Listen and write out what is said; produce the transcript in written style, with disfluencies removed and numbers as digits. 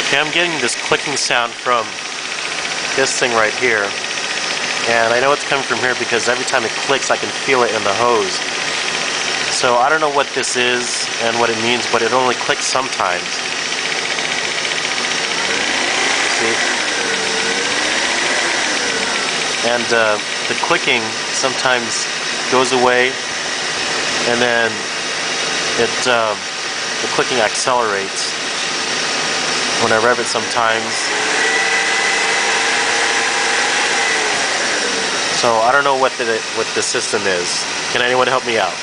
Okay, I'm getting this clicking sound from this thing right here. And I know it's coming from here because every time it clicks, I can feel it in the hose. So I don't know what this is and what it means, but it only clicks sometimes. See? And the clicking sometimes goes away, and then the clicking accelerates when I rev it sometimes. So I don't know what the system is. Can anyone help me out?